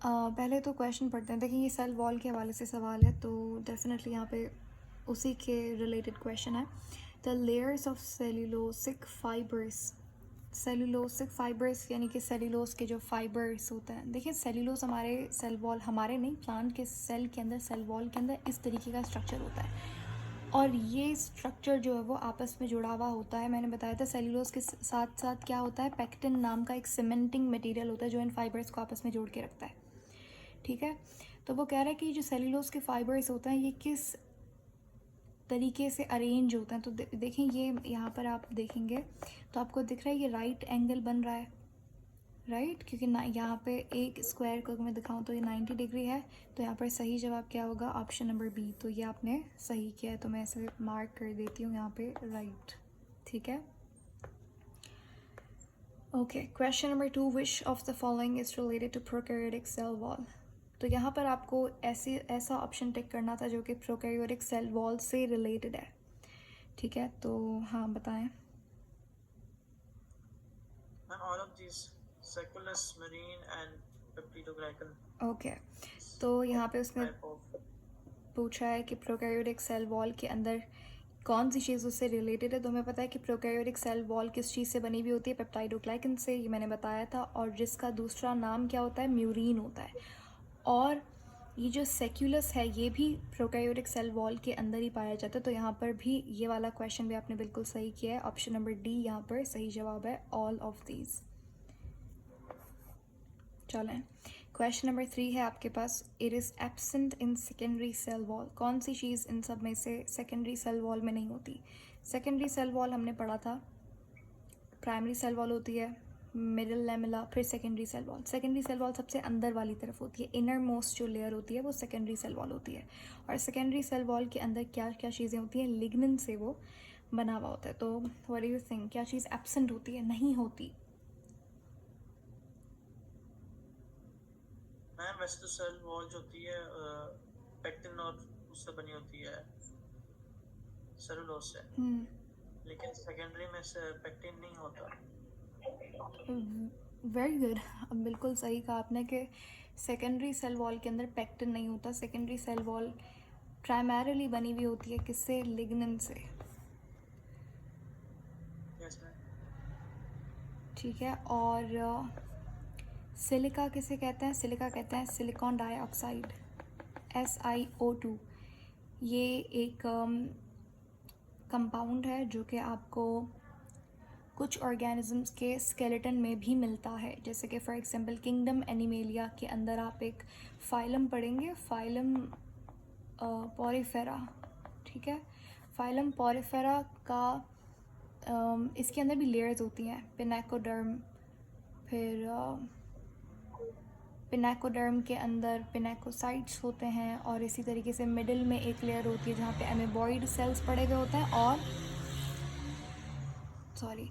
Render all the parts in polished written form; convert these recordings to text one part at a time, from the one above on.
पहले तो क्वेश्चन पढ़ते हैं। देखिए ये सेल वॉल के हवाले से सवाल है, तो डेफिनेटली यहाँ पे उसी के रिलेटेड क्वेश्चन है। The layers of cellulosic fibres यानी कि सेल्यूलोस के जो फाइबर्स होते हैं। देखिए सेल्यूलोस हमारे सेल वॉल, हमारे नहीं, प्लांट के सेल के अंदर, सेल वॉल के अंदर इस तरीके का स्ट्रक्चर होता है, और ये स्ट्रक्चर जो है वो आपस में जुड़ा हुआ होता है। मैंने बताया था सेल्यूलोस के साथ साथ क्या होता है, पेक्टिन नाम का एक सीमेंटिंग मटेरियल होता है जो इन फाइबर्स को आपस में जोड़ के रखता है। ठीक है, तो वो कह रहा है कि जो सेल्यूलोस के फाइबर्स होते हैं ये किस तरीके से अरेंज होते हैं। तो देखें ये यहाँ पर आप देखेंगे तो आपको दिख रहा है ये राइट एंगल बन रहा है, राइट, क्योंकि ना यहाँ पे एक स्क्वायर को अगर मैं दिखाऊँ तो ये 90 डिग्री है। तो यहाँ पर सही जवाब क्या होगा, ऑप्शन नंबर बी। तो ये आपने सही किया है, तो मैं ऐसे मार्क कर देती हूँ यहाँ पे राइट। ठीक है, okay. Question number 2, which of the following is related to prokaryotic cell wall. तो यहाँ पर आपको ऐसा ऑप्शन टिक करना था जो कि प्रोकैरियोटिक सेल वॉल से रिलेटेड है। ठीक है, तो हाँ बताएं। all of these Seculus marine and peptidoglycan okay, तो यहाँ पे उसने type of पूछा है कि प्रोकैरियोटिक सेल वॉल के अंदर कौन सी चीज़ उससे रिलेटेड है। तो हमें पता है कि प्रोकैरियोटिक सेल वॉल किस चीज़ से बनी हुई होती है, पेप्टाइडोग्लाइकन से, ये मैंने बताया था, और जिसका दूसरा नाम क्या होता है, म्यूरीन होता है। और ये जो सेक्यूलस है ये भी प्रोकैरियोटिक सेल वॉल के अंदर ही पाया जाता है। तो यहाँ पर भी ये वाला क्वेश्चन भी आपने बिल्कुल सही किया है, ऑप्शन नंबर डी यहाँ पर सही जवाब है, ऑल ऑफ दीज। चलें, क्वेश्चन नंबर 3 है आपके पास, it is absent in secondary cell wall. कौन सी चीज़ इन सब में से सेकेंडरी सेल वॉल में नहीं होती। सेकेंडरी सेल वॉल हमने पढ़ा था, प्राइमरी सेल वॉल होती है, मिडिल लेमिला, फिर secondary cell wall. Secondary cell wall सबसे अंदर वाली तरफ होती है, इनर मोस्ट जो लेयर होती है वो सेकेंडरी सेल वॉल होती है। और सेकेंडरी सेल वॉल के अंदर क्या क्या चीज़ें होती हैं, लिग्निन से वो बना हुआ होता है। तो व्हाट डू यू थिंक, क्या चीज़ एब्सेंट होती है, नहीं होती। मैम वैसे तो सेल वॉल जो होती है पेक्टिन और उससे बनी होती है, सेलुलोज से, लेकिन सेकेंडरी में से पेक्टिन नहीं होता। वेरी गुड, अब बिल्कुल सही कहा आपने कि सेकेंडरी सेल वॉल के अंदर पेक्टिन नहीं होता। सेकेंडरी सेल वॉल प्राइमरीली बनी हुई होती है किससे, लिग्निन से। Yes ma'am. ठीक है, और सिलिका किसे कहते हैं, सिलिका कहते हैं सिलिकॉन डाइऑक्साइड, SiO2। ये एक कंपाउंड है जो कि आपको कुछ ऑर्गेनिजम्स के स्केलेटन में भी मिलता है, जैसे कि फॉर एग्जांपल किंगडम एनिमेलिया के अंदर आप एक फाइलम पढ़ेंगे, फाइलम पॉरीफेरा। ठीक है, फाइलम पॉरीफेरा का इसके अंदर भी लेयर्स होती हैं, पिनेकोडर्म, फिर पिनेकोडर्म के अंदर पिनेकोसाइट्स होते हैं, और इसी तरीके से मिडिल में एक लेयर होती है जहाँ पे एमेबॉइड सेल्स पड़े हुए होते हैं, और सॉरी,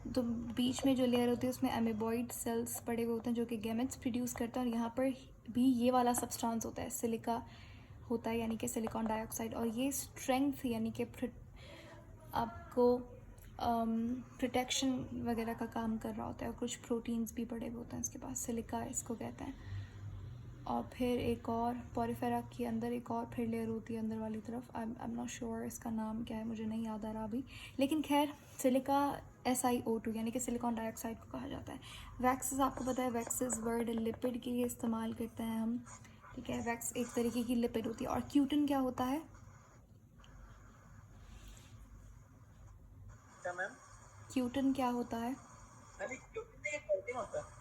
तो बीच में जो लेयर होती है उसमें एमेबॉइड सेल्स पड़े हुए होते हैं जो कि गैमेट्स प्रोड्यूस करते हैं। और यहाँ पर भी ये वाला सब्सटेंस होता है, सिलिका होता है, यानी कि सिलिकॉन डाइऑक्साइड। और ये स्ट्रेंथ यानी कि आपको प्रोटेक्शन वगैरह का काम कर रहा होता है, और कुछ प्रोटीन्स भी पड़े हुए होते हैं इसके पास, सिलिका इसको कहते हैं। और फिर एक और पॉरीफेरा के अंदर एक और फिर लेयर होती है अंदर वाली तरफ, आई एम नॉट श्योर इसका नाम क्या है, मुझे नहीं याद आ रहा अभी, लेकिन खैर सिलिका SiO2 यानी कि सिलिकॉन डाइऑक्साइड को कहा जाता है। वैक्सेस आपको पता है, वैक्सेस वर्ड लिपिड के लिए इस्तेमाल करते हैं हम। ठीक है, वैक्स एक तरीके की लिपिड होती है। और क्यूटिन क्या होता है, क्या मैम? क्यूटिन क्या होता है। अरे क्योंकि ये पेक्टिन होता है।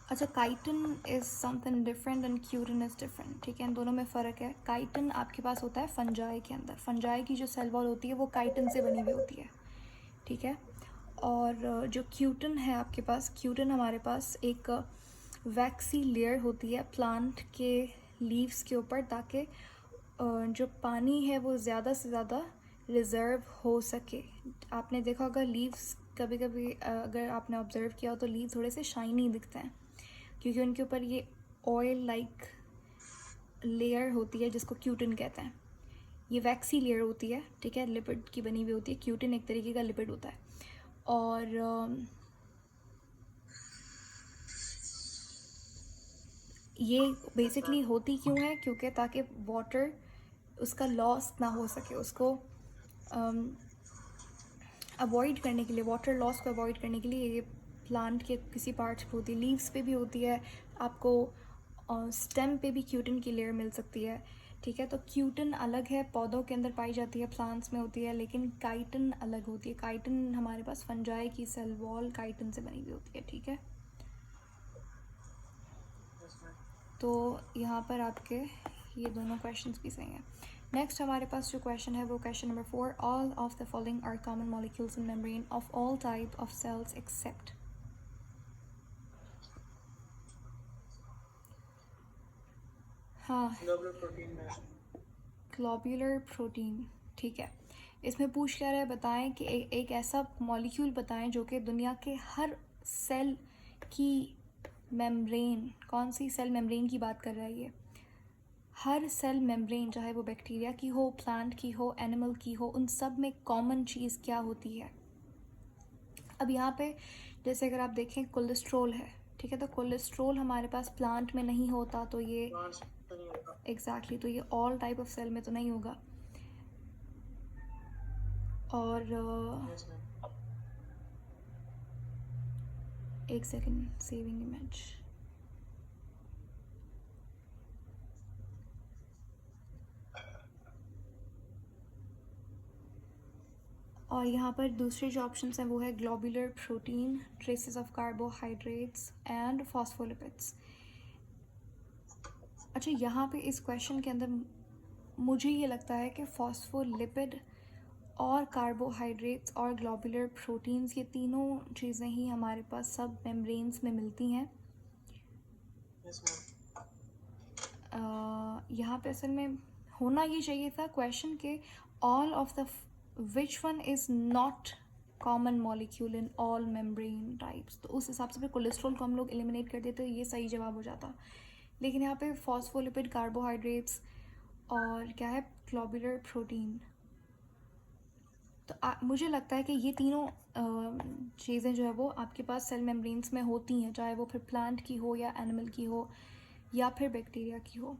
अच्छा, chitin is something different and cutin is different. ठीक है, इन दोनों में फ़र्क है। काइटिन आपके पास होता है फंजाई के अंदर, फंजाई की जो सेल वॉल होती है वो काइटिन से बनी हुई होती है। ठीक है, और जो क्यूटिन है आपके पास, क्यूटिन हमारे पास एक वैक्सी लेयर होती है प्लांट के लीव्स के ऊपर, ताकि जो पानी है वो ज़्यादा से ज़्यादा रिज़र्व हो सके। आपने देखा अगर लीव्स कभी कभी अगर आपने ऑब्ज़र्व किया हो तो लीव थोड़े से शाइनी दिखते हैं, क्योंकि उनके ऊपर ये ऑयल लाइक लेयर होती है जिसको क्यूटिन कहते हैं। ये वैक्सी लेयर होती है, ठीक है, लिपिड की बनी हुई होती है। क्यूटिन एक तरीके का लिपिड होता है। और ये बेसिकली होती क्यों है, क्योंकि ताकि वाटर उसका लॉस ना हो सके, उसको अवॉइड करने के लिए, वाटर लॉस को अवॉइड करने के लिए ये प्लांट के किसी पार्ट्स पे होती है, लीव्स पे भी होती है, आपको स्टेम पे भी क्यूटिन की लेयर मिल सकती है। ठीक है, तो क्यूटिन अलग है, पौधों के अंदर पाई जाती है, प्लांट्स में होती है, लेकिन काइटिन अलग होती है। काइटिन हमारे पास फंजाई की सेल वॉल काइटिन से बनी हुई होती है। ठीक है, यस मैम। तो यहाँ पर आपके ये दोनों क्वेश्चंस भी सही हैं। नेक्स्ट हमारे पास जो क्वेश्चन है वो question number 4, all of the following are common molecules in membrane of all type of cells except. हाँ, ग्लोबुलर प्रोटीन में ग्लोब्यूलर प्रोटीन। ठीक है, इसमें पूछ क्या रहा है, बताएं कि एक ऐसा मॉलिक्यूल बताएं जो कि दुनिया के हर सेल की मेम्ब्रेन, कौन सी सेल मेम्ब्रेन की बात कर रहा है ये, हर सेल मेम्ब्रेन, चाहे वो बैक्टीरिया की हो, प्लांट की हो, एनिमल की हो, उन सब में कॉमन चीज़ क्या होती है। अब यहाँ पे जैसे अगर आप देखें कोलेस्ट्रोल है, ठीक है, तो कोलेस्ट्रोल हमारे पास प्लांट में नहीं होता, तो ये प्लांट्स में नहीं होता। एग्जैक्टली तो ये ऑल टाइप ऑफ सेल में तो नहीं होगा। और यस मैम। एक सेकेंड, सेविंग इमेज। और यहाँ पर दूसरे जो ऑप्शंस हैं वो है globular protein, traces of carbohydrates and phospholipids. अच्छा, यहाँ पे इस क्वेश्चन के अंदर मुझे ये लगता है कि फॉस्फोलिपिड और कार्बोहाइड्रेट्स और ग्लोबुलर प्रोटीन्स, ये तीनों चीज़ें ही हमारे पास सब मेम्ब्रेन्स में मिलती हैं। Yes ma'am. यहाँ पे असल में होना ये चाहिए था क्वेश्चन के all of the which one is not common molecule in all membrane types, तो उस हिसाब से फिर कोलेस्ट्रॉल को हम लोग एलिमिनेट कर देते, ये सही जवाब हो जाता। लेकिन यहाँ पे फॉस्फोलिपिड, कार्बोहाइड्रेट्स और क्या है, ग्लोबुलर प्रोटीन, तो मुझे लगता है कि ये तीनों चीज़ें जो है वो आपके पास सेल मेम्ब्रेन्स में होती हैं, चाहे वो फिर प्लांट की हो या एनिमल की हो या फिर बैक्टीरिया की हो।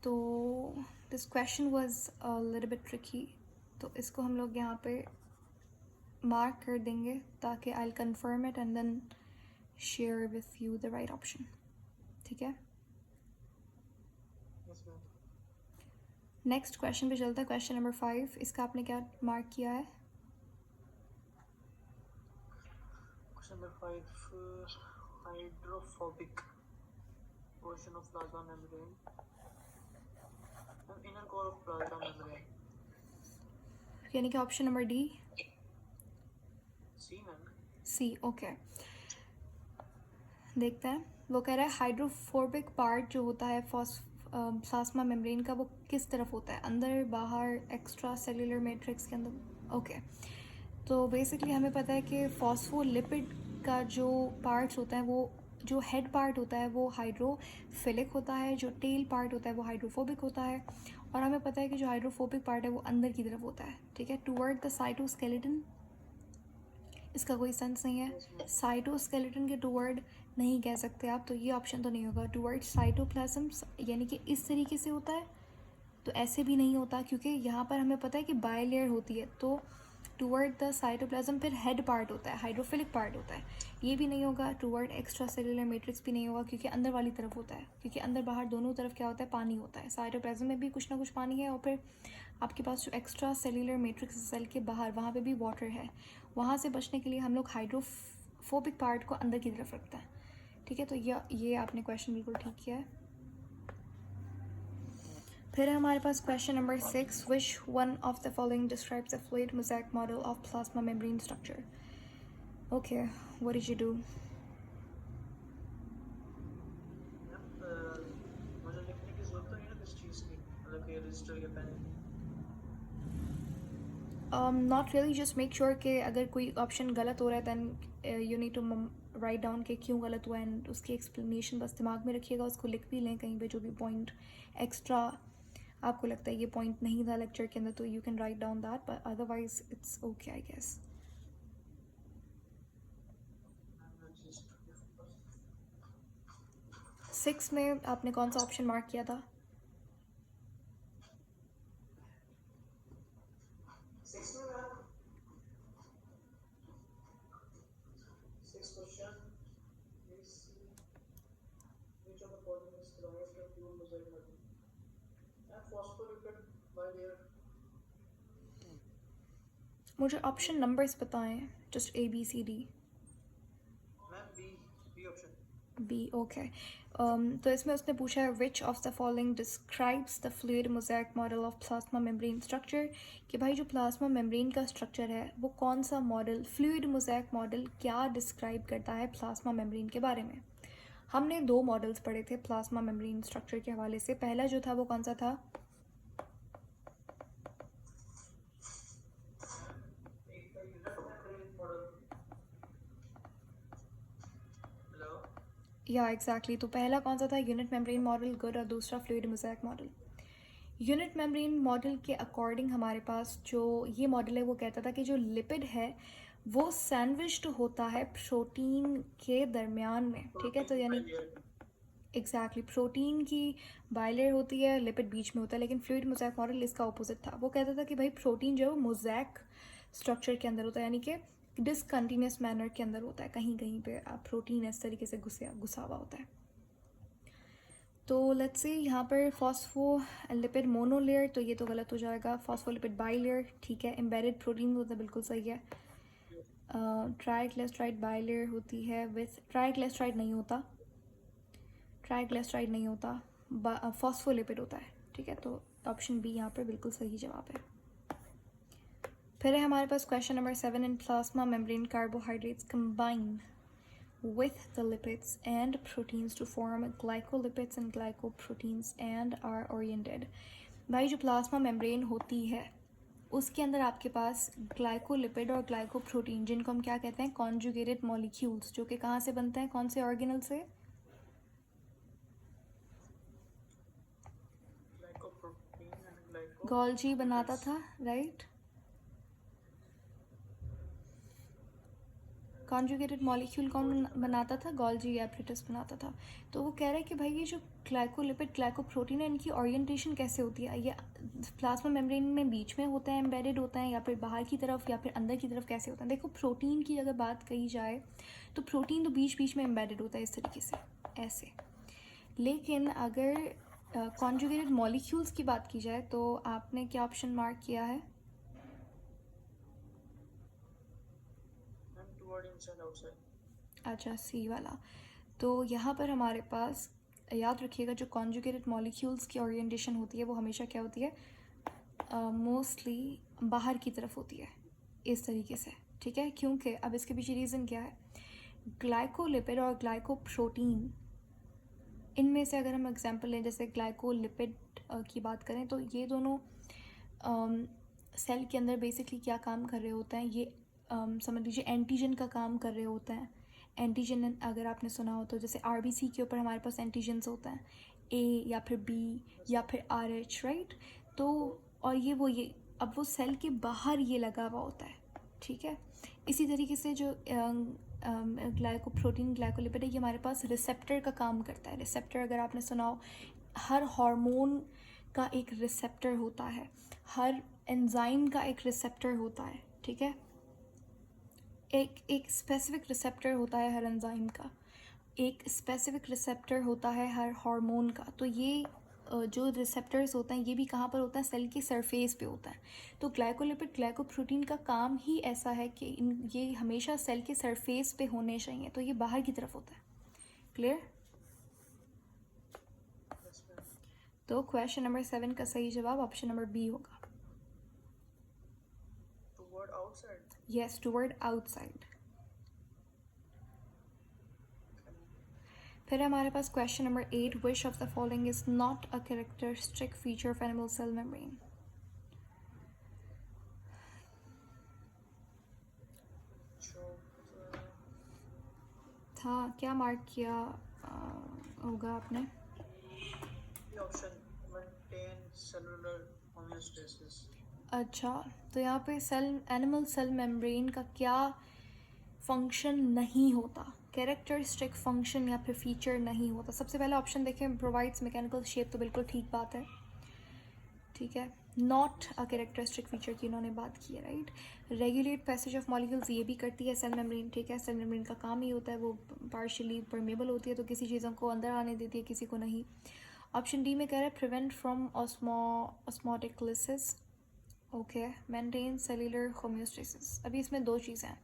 तो this question was a little bit tricky, तो इसको हम लोग यहाँ पे मार्क कर देंगे ताकि I will confirm it and then share with you the right option. ठीक है, यस मैम। नेक्स्ट क्वेश्चन पे चलता है, क्वेश्चन नंबर 5। इसका आपने क्या मार्क किया है? Question number 5, hydrophobic portion of plasma membrane, inner core of plasma membrane. यानी कि ऑप्शन नंबर डी, सी मैम। सी। ओके, देखते हैं। वो कह रहा है हाइड्रोफोबिक पार्ट जो होता है प्लाज्मा मेम्ब्रेन का, वो किस तरफ होता है, अंदर, बाहर, एक्स्ट्रा सेल्यूलर मैट्रिक्स के अंदर। ओके, तो बेसिकली हमें पता है कि फॉस्फोलिपिड का जो पार्ट्स होता है, वो जो हेड पार्ट होता है वो हाइड्रोफिलिक होता है, जो टेल पार्ट होता है वो हाइड्रोफोबिक होता है, और हमें पता है कि जो हाइड्रोफोबिक पार्ट है वो अंदर की तरफ होता है। ठीक है, टूवर्ड द साइटोस्केलेटन, इसका कोई सेंस नहीं है। Yes ma'am. साइटोस्केलेटन के टूवर्ड नहीं कह सकते आप, तो ये ऑप्शन तो नहीं होगा। टूवर्ड साइटोप्लाज्म यानी कि इस तरीके से होता है, तो ऐसे भी नहीं होता, क्योंकि यहाँ पर हमें पता है कि बायलेयर होती है, तो टूवर्ड द साइटोप्लाज्म फिर हेड पार्ट होता है, हाइड्रोफिलिक पार्ट होता है, ये भी नहीं होगा। टूवर्ड एक्स्ट्रा सेलुलर मैट्रिक्स भी नहीं होगा, क्योंकि अंदर वाली तरफ होता है, क्योंकि अंदर बाहर दोनों तरफ क्या होता है, पानी होता है। साइटोप्लाज्म में भी कुछ ना कुछ पानी है, और फिर आपके पास जो एक्स्ट्रा सेलुलर मैट्रिक्स सेल के बाहर, वहाँ पे भी वाटर है। वहाँ से बचने के लिए हम लोग हाइड्रोफोबिक पार्ट को अंदर की तरफ रखते हैं। ठीक है, तो ये आपने क्वेश्चन बिल्कुल ठीक किया है। फिर है हमारे पास question number 6, which one of the following describes the fluid mosaic model of plasma membrane structure. Okay, what did you do? मुझे लिखने की जरूरत तो नहीं है किस चीज़ की, मतलब कि रजिस्टर या pen. Not really, just make sure कि अगर कोई ऑप्शन गलत हो रहा है then you need to write down कि क्यों गलत हुआ, एंड उसकी एक्सप्लेनेशन बस दिमाग में रखिएगा, उसको लिख भी लें कहीं पे, जो भी पॉइंट एक्स्ट्रा आपको लगता है ये पॉइंट नहीं था लेक्चर के अंदर, तो you can write down that, but otherwise it's okay I guess. 6 में आपने कौन सा ऑप्शन मार्क किया था? 6 में ma'am 6 question is which of the following is derived from pure mosaic model and phospholipid bilayer. मुझे ऑप्शन नंबर्स बताएं, just A B C D. Ma'am B option. B, okay. तो इसमें उसने पूछा है which of the following describes the fluid mosaic model of plasma membrane structure, कि भाई जो प्लाज्मा मेम्ब्रेन का स्ट्रक्चर है वो कौन सा मॉडल, फ्लूइड मोज़ेक मॉडल क्या डिस्क्राइब करता है प्लाज्मा मेम्ब्रेन के बारे में. हमने 2 मॉडल्स पढ़े थे प्लाज्मा मेम्ब्रेन स्ट्रक्चर के हवाले से. पहला जो था वो कौन सा था? एक का यूनिट मेम्ब्रेन मॉडल. हेलो. या एग्जैक्टली. तो पहला कौन सा था? Unit membrane model, good. और दूसरा fluid mosaic model. Unit membrane model के अकॉर्डिंग हमारे पास जो ये मॉडल है वो कहता था कि जो लिपिड है वो सैंडविच्ड होता है प्रोटीन के दरमियान में, ठीक है. तो यानी एग्जैक्टली प्रोटीन की बाइलेयर होती है, लिपिड बीच में होता है. लेकिन फ्लूइड मोज़ेक मॉडल इसका ऑपोजिट था. वो कहता था कि भाई प्रोटीन जो है वो मोज़ेक स्ट्रक्चर के अंदर होता है, यानी कि डिसकंटिन्यूस मैनर के अंदर होता है. कहीं कहीं पे प्रोटीन इस तरीके से घुसा हुआ होता है. तो लेट्स से यहाँ पर फॉस्फोलिपिड मोनोलेयर, तो ये तो गलत हो जाएगा. फॉस्फोलिपिड बाइलेयर, ठीक है. एम्बेडेड प्रोटीन होता है, बिल्कुल सही है. ट्राइग्लिसराइड बाइलेयर होती है विथ, ट्राइग्लिसराइड नहीं होता, ट्राइग्लिसराइड नहीं होता, फॉस्फोलिपिड होता है, ठीक है. तो ऑप्शन बी यहाँ पर बिल्कुल सही जवाब है. फिर है हमारे पास question number 7. In plasma membrane carbohydrates combine with the lipids and proteins to form glycolipids and glycoproteins and are oriented. भाई जो प्लाज्मा मेम्ब्रेन होती है उसके अंदर आपके पास ग्लाइकोलिपिड और ग्लाइकोप्रोटीन, जिनको हम क्या कहते हैं, कॉन्जुगेटेड मॉलिक्यूल्स, जो कि कहाँ से बनते हैं, कौन से ऑर्गेनल से? Glycoprotein and glyco. गोल्जी बनाता था, राइट. कॉन्जुगेटेड मॉलिक्यूल कौन बनाता था? गोल्जी एप्रेटस बनाता था. तो वो कह रहा है कि भाई ये जो ग्लाइकोलिपिड ग्लाइकोप्रोटीन है इनकी ओरिएंटेशन कैसे होती है, ये प्लाज्मा मेम्ब्रेन में बीच में होता है, एम्बेडेड होता है, या फिर बाहर की तरफ, या फिर अंदर की तरफ, कैसे होता है? देखो प्रोटीन की अगर बात कही जाए तो प्रोटीन तो बीच बीच में एम्बेडेड होता है इस तरीके से, ऐसे. लेकिन अगर कॉन्जुगेटेड मॉलिक्यूल्स की बात की जाए तो आपने क्या ऑप्शन मार्क किया है? Inside outside. अच्छा, सी वाला. तो यहाँ पर हमारे पास याद रखिएगा जो कॉन्जुगेटेड मॉलिक्यूल्स की ओरिएंटेशन होती है वो हमेशा क्या होती है, मोस्टली बाहर की तरफ होती है, इस तरीके से, ठीक है. क्योंकि अब इसके पीछे रीज़न क्या है, ग्लाइकोलिपिड और ग्लाइकोप्रोटीन, इनमें से अगर हम एग्जांपल लें, जैसे ग्लाइकोलिपिड की बात करें तो ये दोनों सेल के अंदर बेसिकली क्या काम कर रहे होते हैं, ये समझ लीजिए एंटीजन का काम कर रहे होते हैं. एंटीजन अगर आपने सुना हो तो जैसे आरबीसी के ऊपर हमारे पास एंटीजन्स होता है, ए या फिर बी या फिर आरएच, राइट. तो और ये अब वो सेल के बाहर ये लगा हुआ होता है, ठीक है. इसी तरीके से जो ग्लाइकोप्रोटीन ग्लाइकोलिपिड है ये हमारे पास रिसेप्टर का काम करता है. रिसेप्टर अगर आपने सुना हो, हर हार्मोन का एक रिसेप्टर होता है, हर एंजाइम का एक रिसेप्टर होता है, ठीक है. एक स्पेसिफिक रिसेप्टर होता है हर एंजाइम का, एक स्पेसिफिक रिसेप्टर होता है हर हार्मोन का. तो ये जो रिसेप्टर्स होते हैं ये भी कहाँ पर होता है, सेल के सरफेस पे होता है. तो ग्लाइकोलिपिड ग्लाइकोप्रोटीन का काम ही ऐसा है कि ये हमेशा सेल के सरफेस पे होने चाहिए, तो ये बाहर की तरफ होता है. क्लियर? तो क्वेश्चन नंबर 7 का सही जवाब ऑप्शन नंबर बी होगा. Toward outside. Yes, toward outside. फिर हमारे पास question number 8. Which of the following is not a characteristic feature of animal cell membrane? था क्या मार्क किया होगा आपने? Option maintain cellular homeostasis. अच्छा, तो यहाँ पे सेल एनिमल सेल मेम्ब्रेन का क्या फंक्शन नहीं होता, कैरेक्टरिस्टिक फंक्शन या फिर फीचर नहीं होता। सबसे पहला ऑप्शन देखें, प्रोवाइड्स मैकेनिकल शेप, तो बिल्कुल ठीक बात है, ठीक है। नॉट अ कैरेक्टरिस्टिक फीचर की इन्होंने बात की है, right. Regulate passage of molecules, ये भी करती है सेल मेम्ब्रेन, ठीक है। सेल मेम्ब्रेन का काम ही होता है, वो पार्शियली परमेबल होती है, तो किसी चीज़ों को अंदर आने देती है, किसी को नहीं। ऑप्शन डी में कह रहा है prevent from osmotic lysis, okay. Maintain cellular homeostasis. अभी इसमें दो चीज़ें हैं,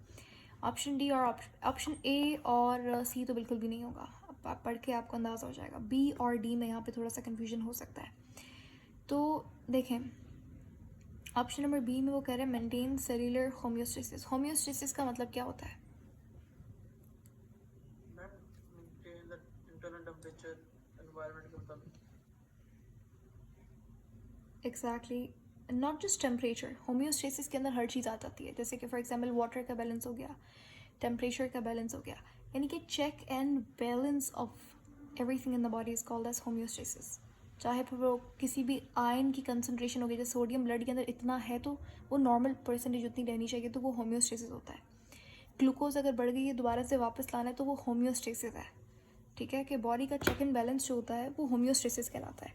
ऑप्शन डी और ऑप्शन ए और सी तो बिल्कुल भी नहीं होगा। अब आप पढ़ के आपको अंदाज़ा हो जाएगा, बी और डी में यहाँ पे थोड़ा सा कन्फ्यूजन हो सकता है। तो देखें, ऑप्शन नंबर बी में वो कह रहे हैं मेंटेन सेल्यूलर होम्योस्टेसिस। होम्योस्टेसिस का मतलब क्या होता है? Ma'am maintain the internal temperature environment के मुताबिक। Exactly, not just temperature, homeostasis के अंदर हर चीज़ आ जाती है। जैसे कि फॉर एग्जांपल वाटर का बैलेंस हो गया, टेम्परेचर का बैलेंस हो गया, यानी कि check and balance of everything in the body is called as homeostasis. चाहे फिर वो किसी भी आयन की कंसनट्रेशन हो गई, जैसे सोडियम ब्लड के अंदर इतना है तो वो नॉर्मल परसेंटेज उतनी रहनी चाहिए, तो वो होम्योस्टेसिस होता है। ग्लूकोज अगर बढ़ गई है, दोबारा से वापस लाना है, तो वो होम्योस्टेसिस है, ठीक है। कि बॉडी का चेक एंड बैलेंस जो होता है वो होम्योस्टेसिस कहलाता है,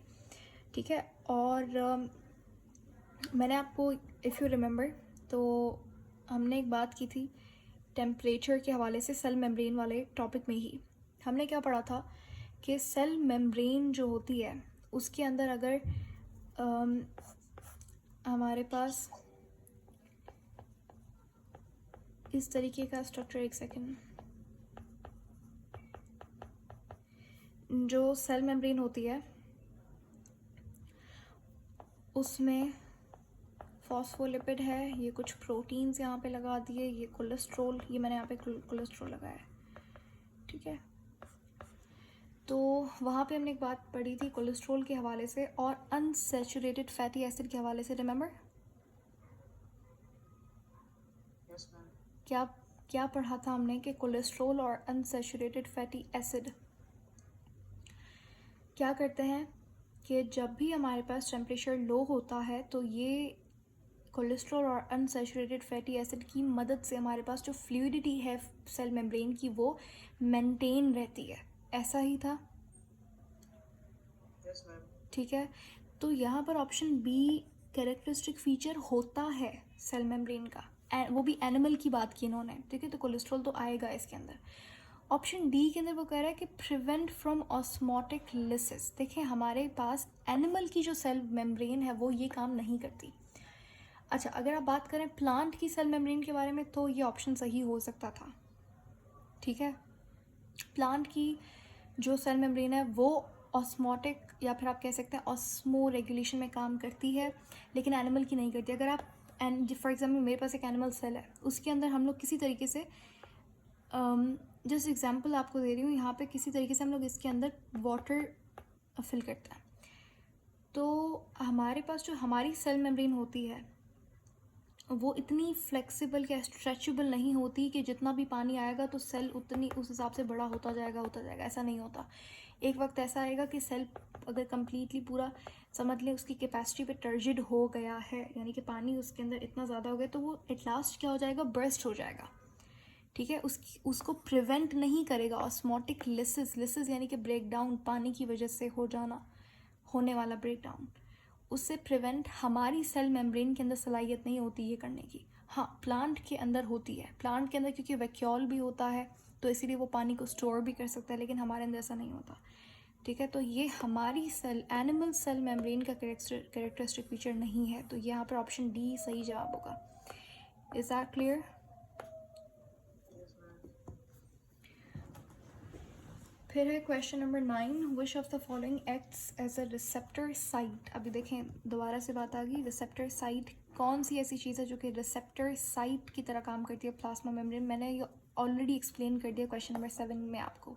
ठीक है। और मैंने आपको इफ़ यू रिमेंबर, तो हमने एक बात की थी टेम्परेचर के हवाले से, सेल मेम्ब्रेन वाले टॉपिक में ही हमने क्या पढ़ा था कि सेल मेम्ब्रेन जो होती है उसके अंदर अगर हमारे पास इस तरीके का स्ट्रक्चर, एक सेकेंड, जो सेल मेम्ब्रेन होती है उसमें फॉस्फोलिपिड है, ये कुछ प्रोटीन्स यहाँ पे लगा दिए, ये कोलेस्ट्रॉल, ये मैंने यहाँ पे कोलेस्ट्रॉल लगाया है, ठीक है। तो वहाँ पे हमने एक बात पढ़ी थी कोलेस्ट्रॉल के हवाले से और अनसैचुरेटेड फैटी एसिड के हवाले से, रिमेंबर? Yes ma'am. क्या क्या पढ़ा था हमने कि कोलेस्ट्रॉल और अनसैचुरेटेड फैटी एसिड क्या करते हैं कि जब भी हमारे पास टेम्परेचर लो होता है तो ये कोलेस्ट्रॉल और अनसैचुरेटेड फैटी एसिड की मदद से हमारे पास जो फ्लूइडिटी है सेल मेम्ब्रेन की वो मेंटेन रहती है। ऐसा ही था, यस मैम। ठीक है। तो यहाँ पर ऑप्शन बी कैरेक्टरिस्टिक फीचर होता है सेल मेम्ब्रेन का, वो भी एनिमल की बात की इन्होंने, ठीक है। तो कोलेस्ट्रॉल तो आएगा इसके अंदर। ऑप्शन डी के अंदर वो कह रहा है कि प्रिवेंट फ्रॉम ऑस्मोटिक लिसिस। देखिए हमारे पास एनिमल की जो सेल मेम्ब्रेन है वो ये काम नहीं करती। अच्छा, अगर आप बात करें प्लांट की सेल मेम्ब्रेन के बारे में तो ये ऑप्शन सही हो सकता था, ठीक है। प्लांट की जो सेल मेम्ब्रेन है वो ऑस्मोटिक या फिर आप कह सकते हैं ऑस्मो रेगुलेशन में काम करती है, लेकिन एनिमल की नहीं करती। अगर आप फॉर एग्जांपल मेरे पास एक एनिमल सेल है, उसके अंदर हम लोग किसी तरीके से जस्ट एग्जांपल आपको दे रही हूँ, यहाँ पे किसी तरीके से हम लोग इसके अंदर वाटर फिल करते हैं, तो हमारे पास जो हमारी सेल मेम्ब्रेन होती है वो इतनी फ्लेक्सिबल या स्ट्रेचेबल नहीं होती कि जितना भी पानी आएगा तो सेल उतनी उस हिसाब से बड़ा होता जाएगा, ऐसा नहीं होता। एक वक्त ऐसा आएगा कि सेल अगर कम्प्लीटली पूरा समझ लें उसकी कैपेसिटी पे टर्जिड हो गया है, यानी कि पानी उसके अंदर इतना ज़्यादा हो गया, तो वो एट लास्ट क्या हो जाएगा, बर्स्ट हो जाएगा, ठीक है। उसको प्रिवेंट नहीं करेगा ऑस्मोटिक लिसिस यानी कि ब्रेक डाउन, पानी की वजह से होने वाला ब्रेक डाउन, उससे प्रिवेंट हमारी सेल मेम्ब्रेन के अंदर सलाहियत नहीं होती ये करने की। हाँ, प्लांट के अंदर होती है, प्लांट के अंदर क्योंकि वैक्यूल भी होता है तो इसीलिए वो पानी को स्टोर भी कर सकता है, लेकिन हमारे अंदर ऐसा नहीं होता, ठीक है। तो ये हमारी सेल एनिमल सेल मेम्ब्रेन का कैरेक्टरिस्टिक फीचर नहीं है, तो यहाँ पर ऑप्शन डी सही जवाब होगा। Is that clear? Yes ma'am. फिर है question number 9, which of the following acts as a receptor site. अभी देखें दोबारा से बात आ गई, रिसेप्टर साइट कौन सी ऐसी चीज़ है जो कि रिसेप्टर साइट की तरह काम करती है प्लाज्मा मेम्ब्रेन। मैंने ये ऑलरेडी एक्सप्लेन कर दिया क्वेश्चन नंबर 7 में आपको।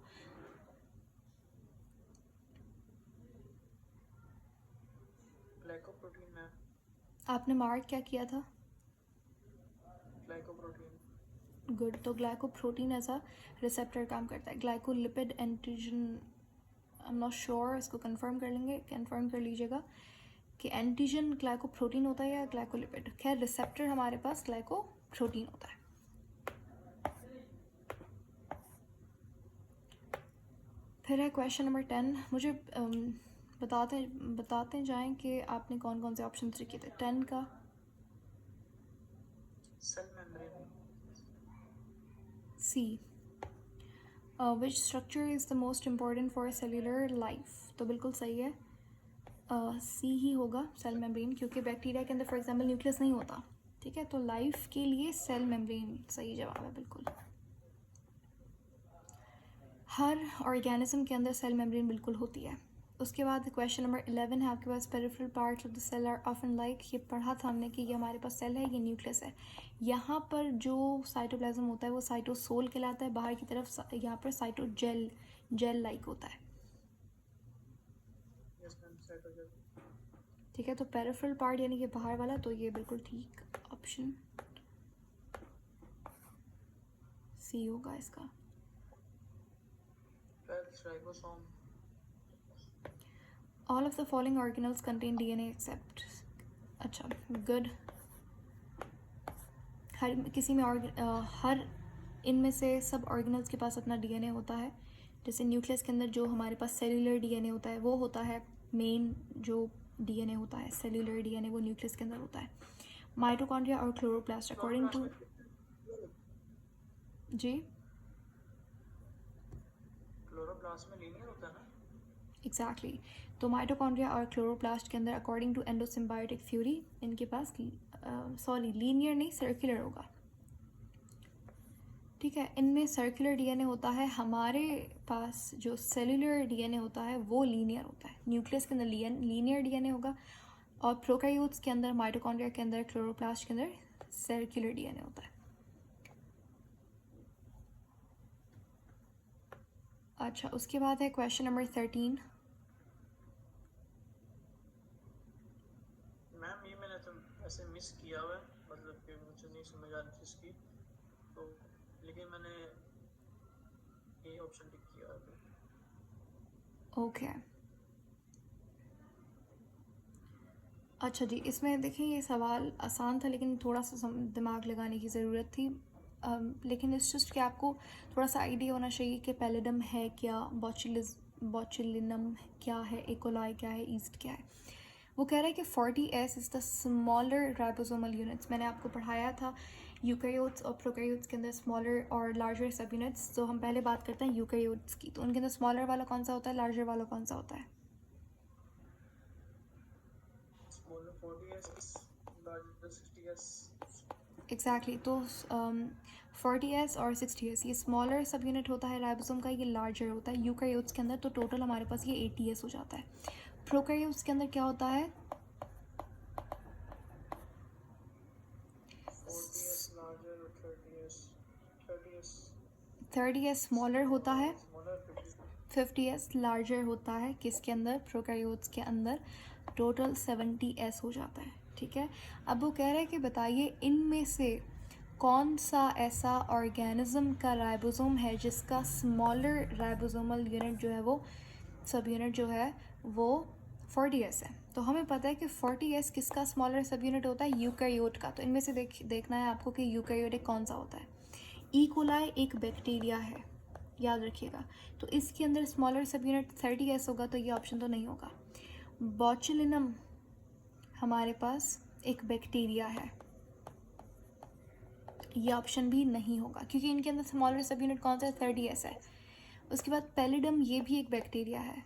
Glycoprotein ma'am. आपने मार्क क्या किया था? ग्लाइकोप्रोटीन। गुड। तो ग्लाइकोप्रोटीन एज अ रिसेप्टर काम करता है। Glycolipid antigen, I am not sure, इसको कंफर्म कर लेंगे, कंफर्म कर लीजिएगा कि एंटीजन ग्लाइकोप्रोटीन होता है या ग्लाइकोलिपिड। खैर रिसेप्टर हमारे पास ग्लाइकोप्रोटीन होता है। फिर है क्वेश्चन नंबर 10। मुझे बताते जाएं कि आपने कौन कौन से ऑप्शन लिखे थे 10 का। Cell membrane. C. Which structure is the most important for cellular life, तो बिल्कुल सही है, सी ही होगा, सेल मेम्ब्रेन, क्योंकि बैक्टीरिया के अंदर फॉर एग्जांपल न्यूक्लियस नहीं होता। ठीक है, तो लाइफ के लिए सेल मेम्ब्रेन सही जवाब है बिल्कुल। हर ऑर्गेनिज्म के अंदर सेल मेम्ब्रेन बिल्कुल होती है। उसके बाद क्वेश्चन नंबर 11 है आपके पास, peripheral parts of the cell are often like, ये पढ़ा था हमने कि ये हमारे पास सेल है, ये न्यूक्लियस है। यहाँ पर जो साइटोप्लाज्म होता है वो साइटोसोल कहलाता है, बाहर की तरफ यहाँ पर साइटोजेल जेल लाइक होता है। Yes ma'am, cytogel. ठीक है, तो पेरिफेरल पार्ट यानी कि बाहर वाला, तो ये बिल्कुल ठीक ऑप्शन सी होगा इसका। Ribosome. All of the following organelles contain DNA except, अच्छा गुड। हर इनमें से सब ऑर्गेनल्स के पास अपना डीएनए होता है। जैसे न्यूक्लियस के अंदर जो हमारे पास सेल्यूलर डीएनए होता है वो होता है, मेन जो डीएनए होता है सेल्यूलर डीएनए वो न्यूक्लियस के अंदर होता है। माइटोकॉन्ड्रिया और क्लोरोप्लास्ट अकॉर्डिंग टू, जी क्लोरोप्लास्ट में लीनियर होता है ना। एग्जैक्टली तो माइटोकॉन्ड्रिया और क्लोरोप्लास्ट के अंदर अकॉर्डिंग टू एंडोसिम्बायोटिक थ्योरी इनके पास सॉरी लीनियर नहीं सर्कुलर होगा। ठीक है, इनमें सर्कुलर डीएनए होता है, हमारे पास जो सेल्यूलर डीएनए होता है वो लीनियर होता है। न्यूक्लियस के अंदर लीनियर डीएनए होगा और प्रोकैरियोट्स के अंदर, माइटोकॉन्ड्रिया के अंदर, क्लोरोप्लास्ट के अंदर सर्कुलर डीएनए होता है। अच्छा, उसके बाद है क्वेश्चन नंबर 13। मैम ये मैंने तो ऐसे मिस किया हुआ है, मतलब कि मुझे नहीं समझ आ रही थी इसकी, तो लेकिन मैंने ये ऑप्शन टिक किया है। ओके अच्छा जी, इसमें देखिए ये सवाल आसान था लेकिन थोड़ा सा दिमाग लगाने की ज़रूरत थी। लेकिन इट्स जस्ट कि आपको थोड़ा सा आइडिया होना चाहिए कि पैलिडम है क्या, बॉचुलिनम क्या है, एकोलाई क्या है, ईस्ट क्या है। वो कह रहा है कि 40S is the smaller ribosomal units. मैंने आपको पढ़ाया था यूकैरियोट्स और प्रोकैरियोट्स के अंदर स्मॉलर और लार्जर सब यूनिट्स। तो हम पहले बात करते हैं यूकैरियोट्स की, तो उनके अंदर स्मॉलर वाला कौन सा होता है, लार्जर वाला कौन सा होता है? Smaller 40S, larger 60S। Exactly तो 40S और 60S ये स्मॉलर सब यूनिट होता है राइबोसोम का, ये लार्जर होता है यूकैरियोट्स के अंदर। तो टोटल हमारे पास ये 80S हो जाता है। प्रोकैरियोट्स के अंदर क्या होता है, 40S लार्जर और 30S 30S स्मॉलर होता है, स्मॉलर 50S लार्जर होता है, किसके अंदर, प्रोकैरियोट्स के अंदर। टोटल 70S हो जाता है। ठीक है, अब वो कह रहे हैं कि बताइए इनमें से कौन सा ऐसा ऑर्गेनिज्म का राइबोसोम है जिसका स्मॉलर राइबोसोमल यूनिट जो है वो सब यूनिट जो है वो 40S है। तो हमें पता है कि 40S किसका स्मॉलर सब यूनिट होता है, यूकैरियोट का। तो इनमें से देखना है आपको कि यूकैरियोटिक कौन सा होता है। ई कोलाई एक बैक्टीरिया है, याद रखिएगा। तो इसके अंदर स्मॉलर सब यूनिट 30S होगा, तो ये ऑप्शन तो नहीं होगा। बॉचुलिनम हमारे पास एक बैक्टीरिया है, ये ऑप्शन भी नहीं होगा क्योंकि इनके अंदर स्मॉलर सब यूनिट कौन सा है, 30S है। उसके बाद पैलिडम, ये भी एक बैक्टीरिया है।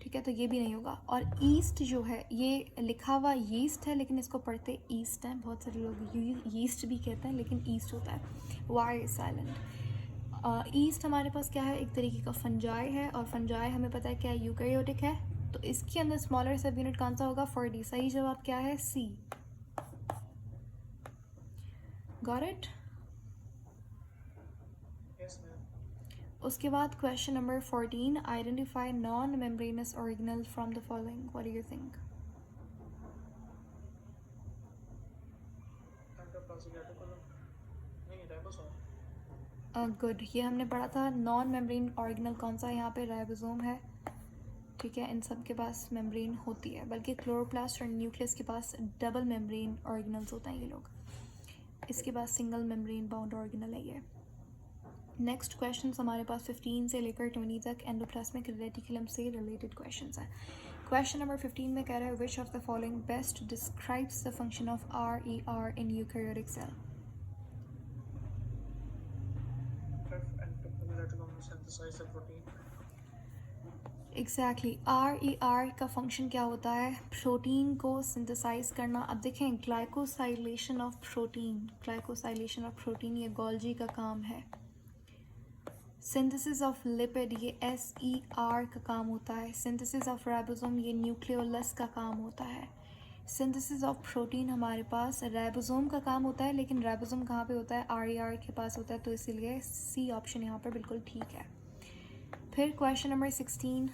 ठीक है, तो ये भी नहीं होगा। और ईस्ट जो है ये लिखा हुआ यीस्ट है लेकिन इसको पढ़ते ईस्ट है, बहुत सारे लोग यीस्ट भी कहते हैं लेकिन ईस्ट होता है, वाई साइलेंट। ईस्ट हमारे पास क्या है, एक तरीके का फंजाई है, और फंजाई हमें पता है क्या है, यूकैरियोटिक है। तो इसके अंदर स्मॉलर सब यूनिट कौन सा होगा, 40। सही जवाब क्या है, C. Got it. Yes ma'am. उसके बाद question number 14, identify non membranous organelle from the following, what do you think? Endoplasmic reticulum, नहीं राइबोसोम। गुड, ये हमने पढ़ा था। नॉन मेम्ब्रेन ऑर्गेनल कौन सा, यहाँ पे राइबोसोम है। ठीक है, इन सब के पास मेम्ब्रेन होती है, बल्कि क्लोरोप्लास्ट और न्यूक्लियस के पास डबल मेम्ब्रेन ऑर्गेनल्स होते हैं ये लोग। इसके पास सिंगल मेम्ब्रेन बाउंड ऑर्गेनल है ये। नेक्स्ट क्वेश्चन हमारे पास 15 से लेकर 20 तक एंडोप्लाज्मिक रेटिकुलम से रिलेटेड क्वेश्चंस हैं. क्वेश्चन नंबर 15 में कह रहा है which of the following best describes the function of RER in eukaryotic cell. synthesize the protein. Exactly RER का फंक्शन क्या होता है? प्रोटीन को सिंथेसाइज करना. अब देखें ग्लाइकोसाइलेशन ऑफ प्रोटीन ये गोल्जी का काम है. सिंथेसिस ऑफ लिपिड ये SER का काम होता है. सिंथेसिस ऑफ राइबोसोम ये न्यूक्लियोलस का काम होता है. सिंथेसिस ऑफ प्रोटीन हमारे पास राइबोसोम का काम होता है, लेकिन राइबोसोम कहाँ पे होता है? RER के पास होता है, तो इसीलिए C ऑप्शन यहाँ पर बिल्कुल ठीक है. फिर question number 16.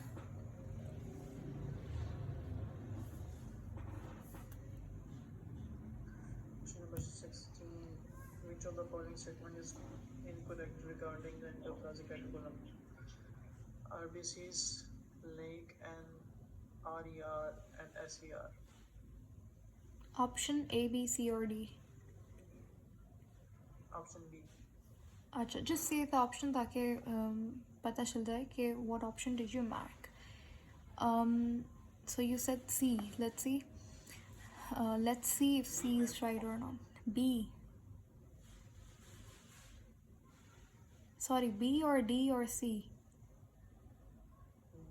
Question number 16. Which of the following statement is incorrect regarding the endoplasmic reticulum? RBCs, lake and RER and SER. Option A, B, C और D. Option B. अच्छा, जस्ट से द ऑप्शन ताकि पता चल जाए कि what option did you mark. So you said C. Let's see if C is right or not. B. Sorry, B or D or C?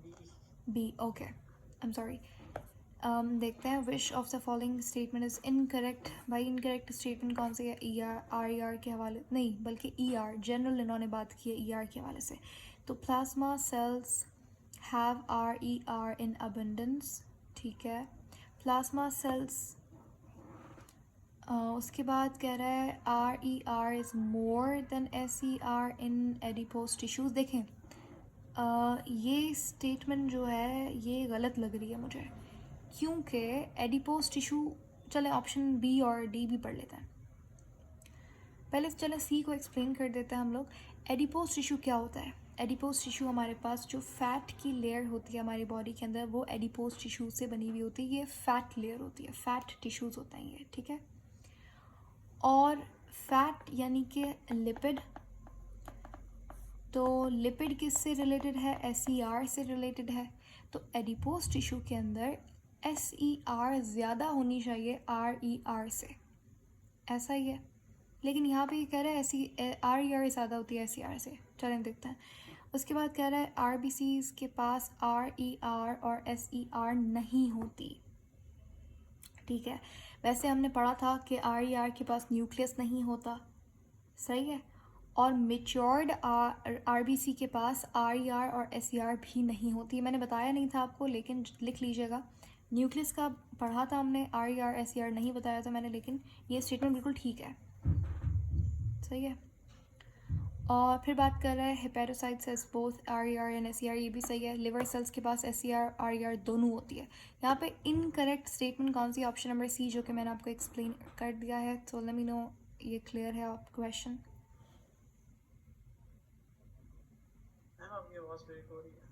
B. B. Okay. I'm sorry. देखते हैं which of the following statement is incorrect. भाई incorrect statement कौन सी है? RER के हवाले नहीं, बल्कि ER general इन्होंने बात की है ER के हवाले से. तो plasma cells have RER in abundance. ठीक है. प्लाज्मा सेल्स उसके बाद कह रहा है RER is more than SER in adipose tissues. देखें ये स्टेटमेंट जो है ये गलत लग रही है मुझे, क्योंकि एडिपोज टिश्यू. चले ऑप्शन B और D भी पढ़ लेते हैं. पहले चले C को एक्सप्लेन कर देते हैं हम लोग. एडिपोज टिश्यू क्या होता है? एडिपोज टिश्यू हमारे पास जो फैट की लेयर होती है हमारी बॉडी के अंदर, वो एडिपोज टिश्यू से बनी हुई होती है. ये फैट लेयर होती है, फैट टिश्यूज़ होते हैं ये. ठीक है. और फैट यानी कि लिपिड. तो लिपिड किससे रिलेटेड है? SER से रिलेटेड है. तो एडिपोज टिश्यू के अंदर SER ज़्यादा होनी चाहिए RER से, ऐसा ही है. लेकिन यहाँ पे ये कह रहा है RER ज़्यादा होती है SER से. चलें देखते हैं. उसके बाद कह रहा है RBCs के पास RER और SER नहीं होती. ठीक है. वैसे हमने पढ़ा था कि RER के पास न्यूक्लियस नहीं होता. सही है. और मेच्योर्ड RBC के पास RER और SER भी नहीं होती. मैंने बताया नहीं था आपको, लेकिन लिख लीजिएगा. न्यूक्लियस का पढ़ा था हमने, RER SER नहीं बताया था मैंने, लेकिन ये स्टेटमेंट बिल्कुल ठीक है. सही है. और फिर बात कर रहा है hepatocyte cells both RER and SER. ये भी सही है. लिवर सेल्स के पास SER RER दोनों होती है. यहाँ पे इनकरेक्ट स्टेटमेंट कौन सी? ऑप्शन नंबर C, जो कि मैंने आपको एक्सप्लेन कर दिया है. तो लेट मी नो ये क्लियर है आप क्वेश्चन. मैम आपकी आवाज़ ब्रेक हो रही है.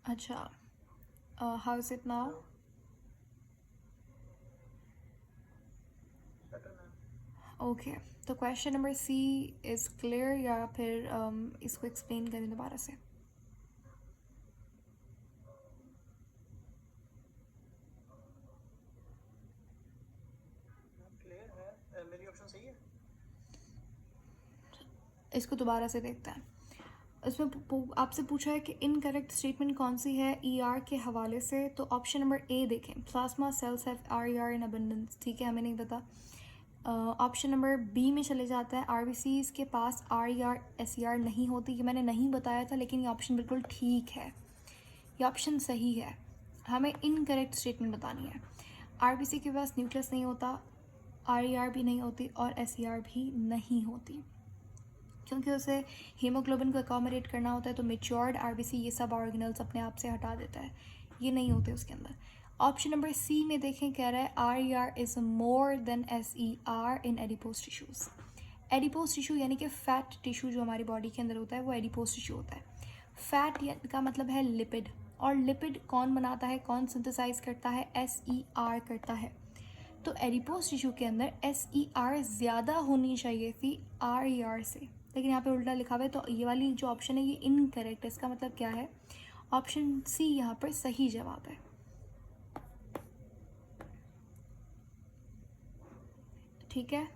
अच्छा, how is it now? Better ma'am. Okay. तो question number C is clear, या फिर इसको एक्सप्लेन करें दोबारा से? क्लियर है. मेरी ऑप्शन सही है. इसको दोबारा से देखते हैं. इसमें आपसे पूछा है कि इनकरेक्ट स्टेटमेंट कौन सी है ER के हवाले से. तो ऑप्शन नंबर A देखें, plasma cells have RER in abundance. ठीक है, हमें नहीं पता. ऑप्शन नंबर B में चले जाता है. RBCs के पास RER SER नहीं होती. ये मैंने नहीं बताया था, लेकिन ये ऑप्शन बिल्कुल ठीक है. ये ऑप्शन सही है. हमें इनकरेक्ट स्टेटमेंट बतानी है. RBC के पास न्यूक्लियस नहीं होता, RER भी नहीं होती और SER भी नहीं होती, क्योंकि उसे हीमोग्लोबिन को अकोमोडेट करना होता है. तो मेच्योर्ड RBC ये सब ऑर्गेनल्स अपने आप से हटा देता है, ये नहीं होते उसके अंदर. ऑप्शन नंबर C में देखें, कह रहा है RER is more than SER in adipose tissues. Adipose tissue यानी कि फैट टिश्यू जो हमारी बॉडी के अंदर होता है वो एडिपोज टिश्यू होता है. फैट का मतलब है लिपिड, और लिपिड कौन बनाता है, कौन सिंथेसाइज करता है? SER करता है. तो एडिपोज टिश्यू के अंदर SER ज़्यादा होनी चाहिए थी RER से, लेकिन यहाँ पे उल्टा लिखा हुआ है। तो ये वाली जो ऑप्शन है ये इनकरेक्ट है। इसका मतलब क्या है? ऑप्शन सी यहाँ पर सही जवाब है। ठीक है,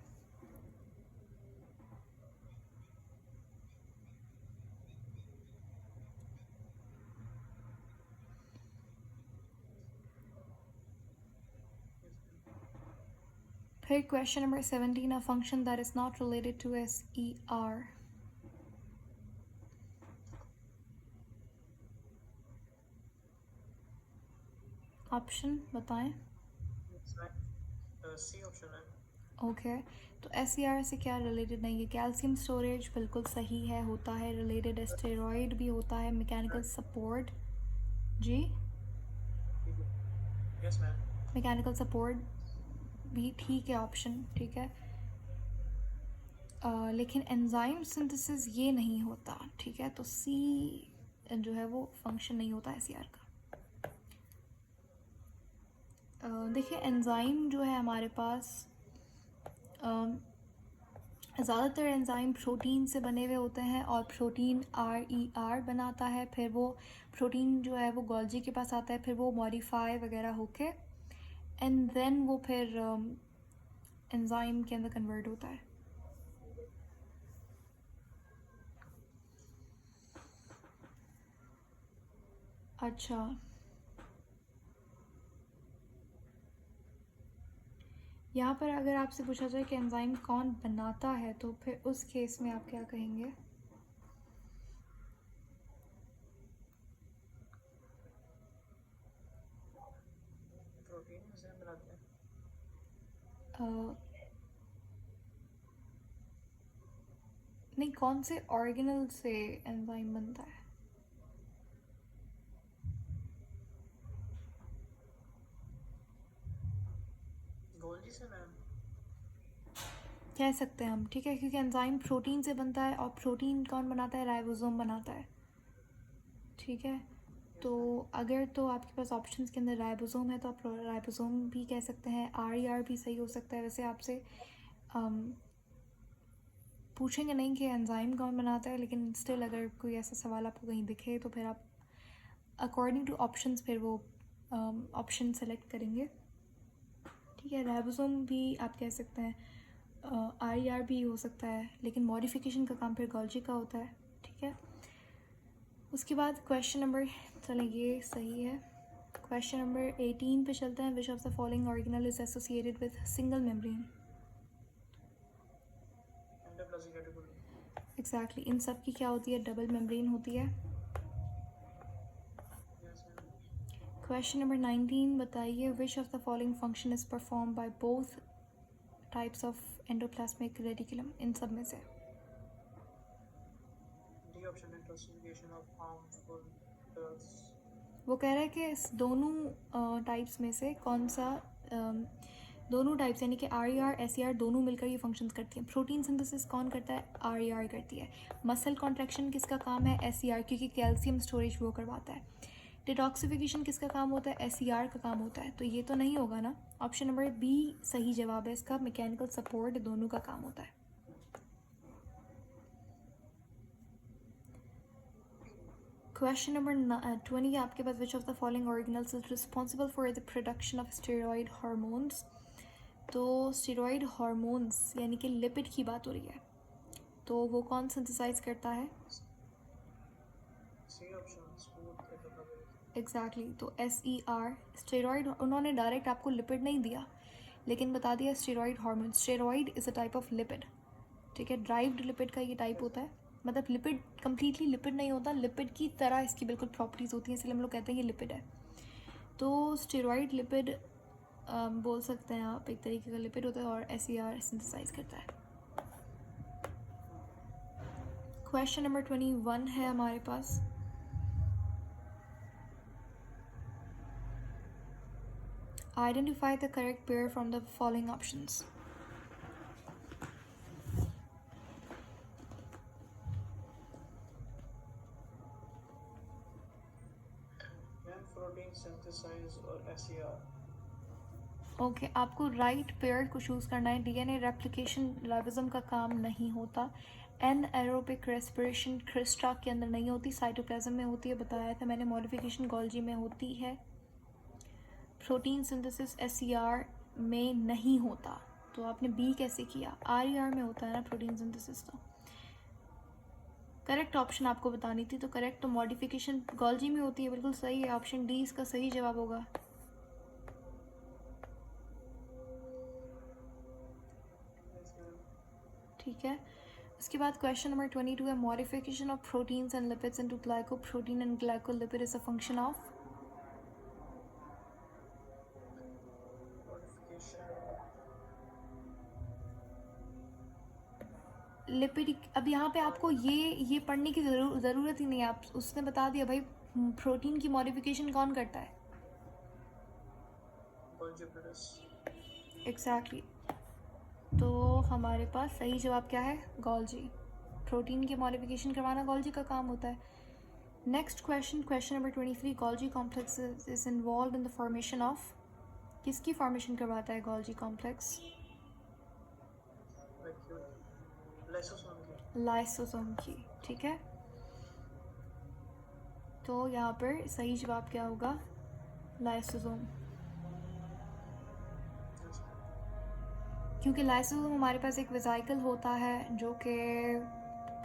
फिर question number 17, a function that is not related to SER। Option बताएं। सी ऑप्शन है। ओके, तो SER से क्या रिलेटेड नहीं है? कैल्शियम स्टोरेज बिल्कुल सही है, होता है रिलेटेड। स्टेरॉइड भी होता है, मैकेनिकल सपोर्ट। जी, यस मैम। मैकेनिकल सपोर्ट भी ठीक है ऑप्शन, ठीक है। लेकिन एंजाइम सिंथेसिस ये नहीं होता, ठीक है। तो सी जो है वो फंक्शन नहीं होता SER का। देखिए एंजाइम जो है हमारे पास, ज़्यादातर एंजाइम प्रोटीन से बने हुए होते हैं और प्रोटीन RER बनाता है। फिर वो प्रोटीन जो है वो गोल्जी के पास आता है, फिर वो मॉडिफाई वगैरह होके एंड देन वो फिर एंजाइम के अंदर कन्वर्ट होता है। अच्छा, यहाँ पर अगर आपसे पूछा जाए कि एंजाइम कौन बनाता है तो फिर उस केस में आप क्या कहेंगे? प्रोटीन से बनाते हैं। अ, नहीं, कौन से ऑर्गेनल से एंजाइम बनता है? गोल्जी से मैम। कह सकते हैं हम, ठीक है, क्योंकि एंजाइम प्रोटीन से बनता है और प्रोटीन कौन बनाता है? राइबोसोम बनाता है, ठीक है। तो अगर तो आपके पास ऑप्शंस के अंदर राइबोसोम है तो आप राइबोसोम भी कह सकते हैं। RER भी सही हो सकता है। वैसे आपसे पूछेंगे नहीं कि एंजाइम कौन बनाता है, लेकिन स्टिल अगर कोई ऐसा सवाल आपको कहीं दिखे तो फिर आप अकॉर्डिंग टू ऑप्शंस फिर वो ऑप्शन सेलेक्ट करेंगे, ठीक है। राइबोसोम भी आप कह सकते हैं, RER भी हो सकता है, लेकिन मॉडिफिकेशन का काम फिर गोल्जी का होता है, ठीक है। उसके बाद क्वेश्चन नंबर, चलें ये सही है। क्वेश्चन नंबर 18 पे चलते हैं। Which of the following organelle is associated with single membrane? Endoplasmic reticulum. Exactly, इन सब की क्या होती है? डबल मेम्ब्रेन होती है। Yes ma'am. क्वेश्चन नंबर 19 बताइए। Which of the following function is perform by both types of endoplasmic reticulum? इन सब में से डी ऑप्शन है, क्लासिफिकेशन ऑफ हार्मफुल ड्रग्स। वो कह रहा है कि इस दोनों टाइप्स में से कौन सा, दोनों टाइप्स यानी कि RER SER दोनों मिलकर ये फंक्शंस करती हैं। प्रोटीन सिंथेसिस कौन करता है? RER करती है। मसल कॉन्ट्रैक्शन किसका काम है? SER, क्योंकि कैल्शियम स्टोरेज वो करवाता है। डिटॉक्सिफिकेशन किसका काम होता है? SER का काम होता है। तो ये तो नहीं होगा ना। ऑप्शन नंबर बी सही जवाब है इसका। मैकेनिकल सपोर्ट दोनों का काम होता है। क्वेश्चन नंबर 20 आपके पास। Which of the following organelles is responsible for the production of steroid hormones? तो स्टेरॉइड हार्मोन्स यानी कि लिपिड की बात हो रही है, तो वो कौन सिंथेसाइज करता है? C option, smooth endoplasmic. Exactly, तो SER स्टेरॉइड। उन्होंने डायरेक्ट आपको लिपिड नहीं दिया, लेकिन बता दिया steroid hormone. Steroid is a type of lipid, ठीक है। ड्राइव्ड लिपिड का ये टाइप होता है। मतलब लिपिड कम्प्लीटली लिपिड नहीं होता, लिपिड की तरह इसकी बिल्कुल प्रॉपर्टीज़ होती हैं, इसलिए हम लोग कहते हैं ये लिपिड है। तो स्टेरॉइड लिपिड बोल सकते हैं आप, एक तरीके का लिपिड होता है और SER सिंथेसाइज करता है। क्वेश्चन नंबर 21 है हमारे पास। Identify the correct pair from the following options. Ma'am protein synthesize और SER। ओके आपको राइट पेयर को चूज़ करना है। डीएनए रेप्लिकेशन राइबोसोम का काम नहीं होता। एन एरोबिक रेस्पिरेशन क्रिस्टा के अंदर नहीं होती, साइटोप्लाज्म में होती है, बताया था मैंने। मॉडिफिकेशन गोल्जी में होती है। प्रोटीन सिंथेसिस एससीआर में नहीं होता, तो आपने बी कैसे किया? आरईआर में होता है ना प्रोटीन सिंथेसिस। तो करेक्ट ऑप्शन आपको बतानी थी, तो करेक्ट तो मॉडिफिकेशन गोल्जी में होती है, बिल्कुल सही है। ऑप्शन डी इसका सही जवाब होगा। ठीक है, उसके बाद क्वेश्चन नंबर 22 है modification of proteins and lipids into glycoprotein and glycolipid is a function of. Lipid, अब यहाँ पे आपको ये पढ़ने की ज़रूरत ही नहीं है, आप उसने बता दिया भाई प्रोटीन की मॉडिफिकेशन कौन करता है। एग्जैक्टली तो हमारे पास सही जवाब क्या है? गोल्जी। प्रोटीन की मॉडिफिकेशन करवाना गोल्जी का काम होता है। Next question, question number 23, Golgi complex is involve in the formation of. किसकी फॉर्मेशन करवाता है गोल्जी कॉम्प्लेक्स? लाइसोसोम की। ठीक है, तो यहाँ पर सही जवाब क्या होगा? लाइसोसोम। क्योंकि लाइसोसोम हमारे पास एक वेसाइकल होता है जो कि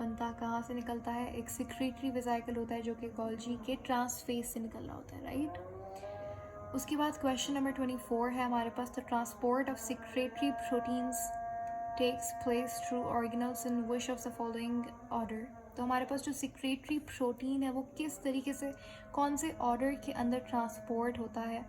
बनता कहाँ से निकलता है? एक सिक्रेटरी वेसाइकल होता है जो कि गोल्जी के ट्रांसफेस से निकल रहा होता है, राइट। उसके बाद क्वेश्चन नंबर 24 है हमारे पास, the transport of secretory proteins takes place through organelles in which of the following order. तो हमारे पास जो सिक्रेटरी प्रोटीन है वो किस तरीके से, कौन से ऑर्डर के अंदर ट्रांसपोर्ट होता है?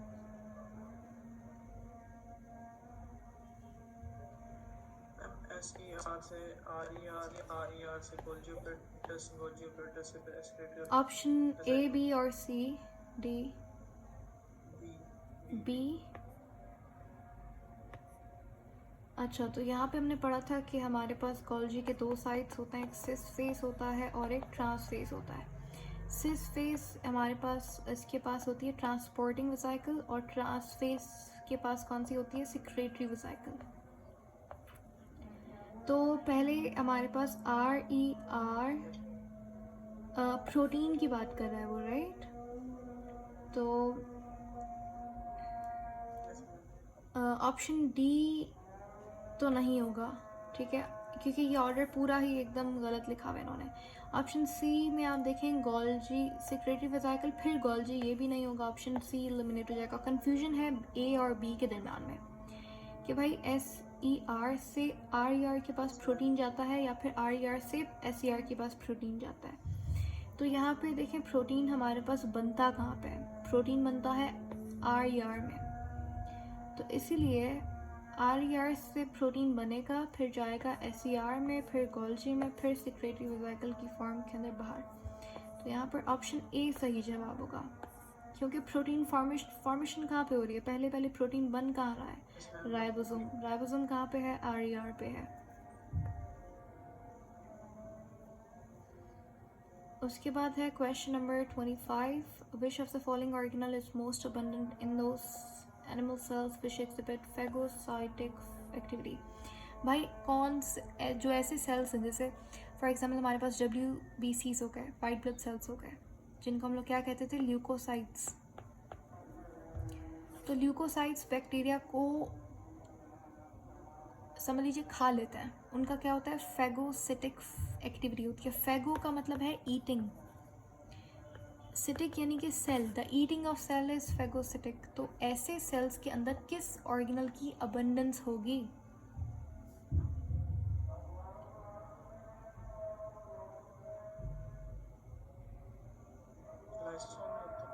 ऑप्शन ए, बी और सी, डी? बी। अच्छा, तो यहाँ पे हमने पढ़ा था कि हमारे पास गोल्जी के दो साइड्स होते हैं, एक सिस फेस होता है और एक ट्रांस फेस होता है। सिस फेस हमारे पास, इसके पास होती है ट्रांसपोर्टिंग वेसाइकल, और ट्रांस फेस के पास कौन सी होती है? Secretory vesicle. तो पहले हमारे पास RER प्रोटीन की बात कर रहा है वो, राइट। तो ऑप्शन डी तो नहीं होगा, ठीक है, क्योंकि ये ऑर्डर पूरा ही एकदम गलत लिखा हुआ है इन्होंने। ऑप्शन सी में आप देखें गोल्जी सिक्रेटरी वेसाइकल, फिर गोल्जी, ये भी नहीं होगा। ऑप्शन सी एलिमिनेट हो जाएगा। कन्फ्यूजन है ए और बी के दरम्यान में कि भाई SER से RER के पास प्रोटीन जाता है या फिर RER से SER के पास प्रोटीन जाता है। तो यहाँ पे देखें प्रोटीन हमारे पास बनता कहाँ पे है? प्रोटीन बनता है RER में, तो इसीलिए RER से प्रोटीन बनेगा, फिर जाएगा SER में, फिर गोल्जी में, फिर सिक्रेटरी वेसाइकल की फॉर्म के अंदर बाहर। तो यहाँ पर ऑप्शन ए सही जवाब होगा, क्योंकि प्रोटीन फॉर्मेशन कहाँ पे हो रही है? पहले प्रोटीन बन कहाँ रहा है? राइबोसोम। राइबोसोम कहाँ पे है? RER पे है। उसके बाद है question number 25, which of the following organelle is most abundant in those animal cells which exhibit phagocytic activity. भाई कौन से जो ऐसे सेल्स हैं, जैसे फॉर एग्जांपल हमारे पास WBCs हो गए, वाइट ब्लड सेल्स हो गए, जिनको हम लोग क्या कहते थे? ल्यूकोसाइट्स। तो ल्यूकोसाइट्स बैक्टीरिया को समझ लीजिए खा लेते हैं, उनका क्या होता है? फेगोसिटिक एक्टिविटी होती है। फेगो का मतलब है ईटिंग, सिटिक यानी कि cell, the eating of cell is phagocytic. तो ऐसे सेल्स के अंदर किस ऑर्गेनल की अबंडेंस होगी?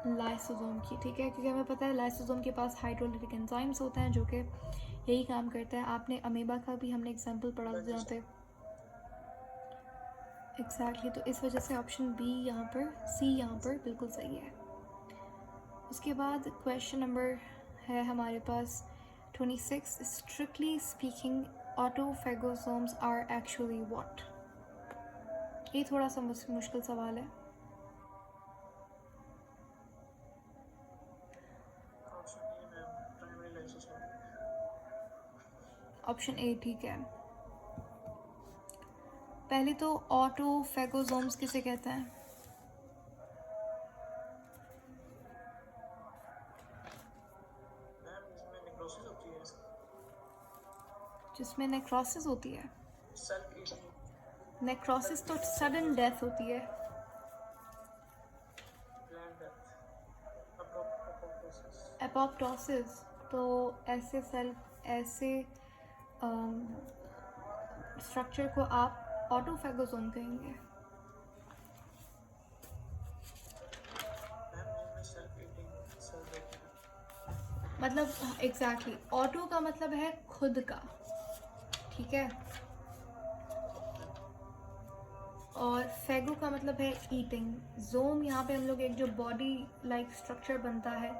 लाइसोसोम की, ठीक है, क्योंकि हमें पता है लाइसोसोम के पास हाइड्रोलिटिक एंजाइम्स होते हैं जो कि यही काम करता है। आपने अमीबा का भी हमने एग्जांपल पढ़ा जहाँ पे एग्जैक्टली, तो इस वजह से ऑप्शन बी यहाँ पर, सी यहाँ पर बिल्कुल सही है। उसके बाद क्वेश्चन नंबर है हमारे पास 26, strictly speaking autophagosomes are actually what. ये थोड़ा सा मुश्किल सवाल है। ऑप्शन ए ठीक है। पहले तो ऑटोफेगोसोम्स किसे कहते हैं? मैम इसमें नेक्रोसिस होती है, जिसमें नेक्रोसिस होती है। सेल्फ ईटिंग, नेक्रोसिस तो सडन डेथ होती है। Plant death, apoptosis. एपोप्टोसिस तो ऐसे स्ट्रक्चर को आप ऑटोफेगोसोम कहेंगे। मैम जिनमें सेल्फ ईटिंग सेल्स होती है। मतलब एग्जैक्टली ऑटो का मतलब है खुद का, ठीक है, और फेगो का मतलब है ईटिंग। जोम यहाँ पे हम लोग एक जो बॉडी लाइक स्ट्रक्चर बनता है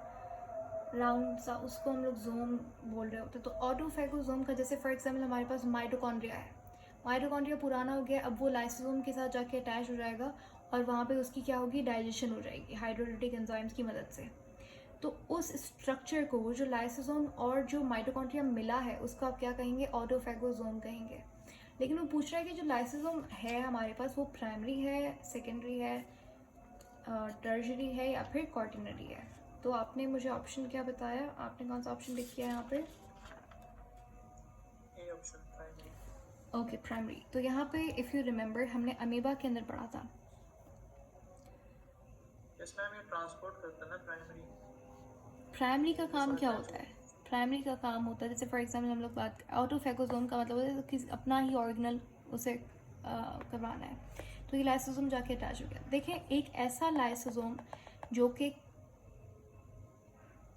राउंड सा, उसको हम लोग जोम बोल रहे होते हैं। तो ऑटोफेगोसोम का जैसे फॉर एग्जांपल हमारे पास माइटोकॉन्ड्रिया है, माइटोकॉन्ड्रिया पुराना हो गया, अब वो लाइसोसोम के साथ जाके अटैच हो जाएगा और वहाँ पे उसकी क्या होगी, डाइजेशन हो जाएगी हाइड्रोलिटिक एंजाइम्स की मदद से। तो उस स्ट्रक्चर को, वो जो लाइसोसोम और जो माइटोकॉन्ड्रिया मिला है, उसको आप क्या कहेंगे, ऑटोफेगोसोम कहेंगे। लेकिन वो पूछ रहा है कि जो लाइसोसोम है हमारे पास वो प्राइमरी है, सेकेंडरी है, टर्शरी है या फिर क्वार्टिनरी है। तो आपने मुझे ऑप्शन क्या बताया, आपने कौन सा ऑप्शन लिख किया यहाँ पे? A option primary. Okay primary. तो यहाँ पे इफ़ यू रिमेंबर हमने अमीबा के अंदर पढ़ा था। यस मैम, ये ट्रांसपोर्ट करता है ना प्राइमरी। प्राइमरी का काम क्या होता है? प्राइमरी का काम होता है, जैसे फॉर एग्जांपल हम लोग बात ऑटोफेगोसोम का मतलब है कि अपना ही ऑर्गेनल उसे करवाना है। तो ये लाइसोसोम जाके अटैच हो गया। देखें एक ऐसा लाइसोसोम जो कि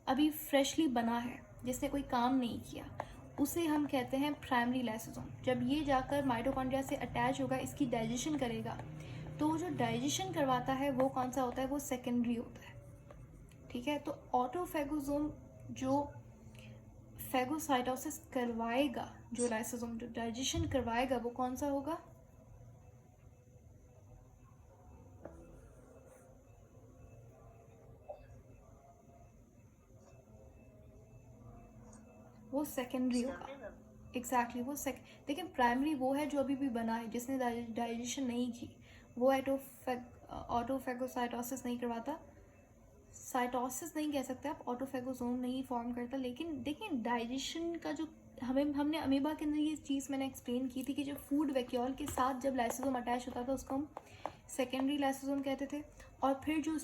अभी फ्रेशली बना है, जिसने कोई काम नहीं किया, उसे हम कहते हैं प्राइमरी लाइसोसोम। जब ये जाकर माइटोकॉन्ड्रिया से अटैच होगा, इसकी डाइजेशन करेगा, तो जो डाइजेशन करवाता है वो कौन सा होता है, वो सेकेंडरी होता है, ठीक है। तो ऑटोफेगोसोम जो फेगोसाइटोसिस करवाएगा, जो लाइसोसोम जो डाइजेशन करवाएगा, वो कौन सा होगा, वो सेकेंडरी होगा। एग्जैक्टली वो देखिए प्राइमरी वो है जो अभी भी बना है, जिसने डाइजेशन नहीं की, वो ऑटोफेगोसाइटोसिस नहीं करवाता। साइटोसिस नहीं कह सकते आप, ऑटोफेगोसोम नहीं फॉर्म करता। लेकिन देखिए डाइजेशन का जो हमने अमीबा के अंदर ये चीज़ मैंने एक्सप्लेन की थी कि जो फूड वैक्यूल के साथ जब लाइसोसोम अटैच होता था उसको हम सेकेंडरी लाइसोसोम कहते थे, और फिर जो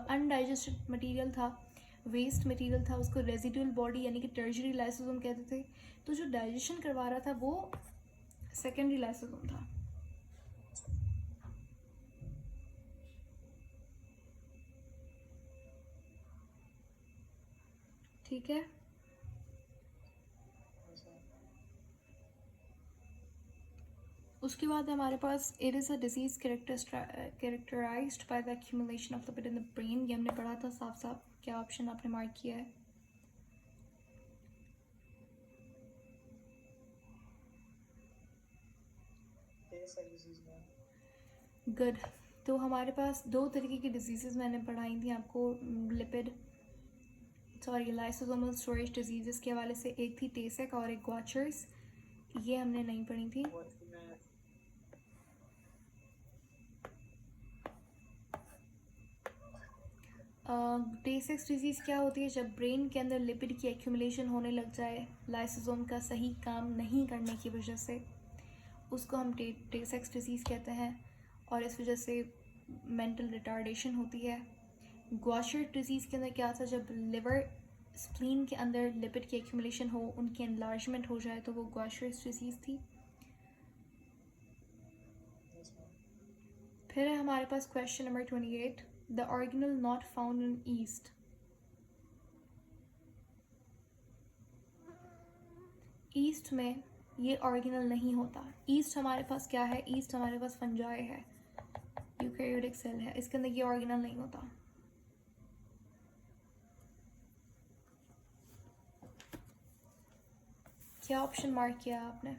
अनडाइजेस्टेड मटेरियल था, वेस्ट मटेरियल था, उसको रेजिडुअल बॉडी यानी कि टर्शरी लाइसोसोम कहते थे। तो जो डाइजेशन करवा रहा था वो सेकेंडरी लाइसोसोम था। ठीक है, उसके बाद हमारे पास it is a disease characterized by the accumulation of lipid in the brain. ये हमने पढ़ा था साफ साफ। क्या ऑप्शन आपने मार्क किया है? गुड। तो हमारे पास दो तरीके की डिजीज़ मैंने पढ़ाई थी आपको लाइसोसोमल स्टोरेज डिजीज़ के हवाले से। एक थी टेसेक और एक ग्वाचर्स, ये हमने नहीं पढ़ी थी। टेसेक्स डिजीज़ क्या होती है, जब ब्रेन के अंदर लिपिड की एक्यूमुलेशन होने लग जाए लाइसोसोम का सही काम नहीं करने की वजह से, उसको हम टेसेक्स डिजीज़ कहते हैं, और इस वजह से मेंटल रिटार्डेशन होती है। ग्वाशर डिजीज़ के अंदर क्या था, जब लिवर स्प्लीन के अंदर लिपिड की एक्यूमुलेशन हो, उनकी एनलार्जमेंट हो जाए, तो वो ग्वाशर डिजीज़ थी। फिर है हमारे पास question number 28, the organelle not found in yeast. Yeast में ये ऑर्गेनल नहीं होता। ईस्ट हमारे पास क्या है, ईस्ट हमारे पास फंजाई है, यूकैरियोटिक सेल है, इसके अंदर ये ऑर्गेनल नहीं होता। क्या ऑप्शन मार्क किया आपने?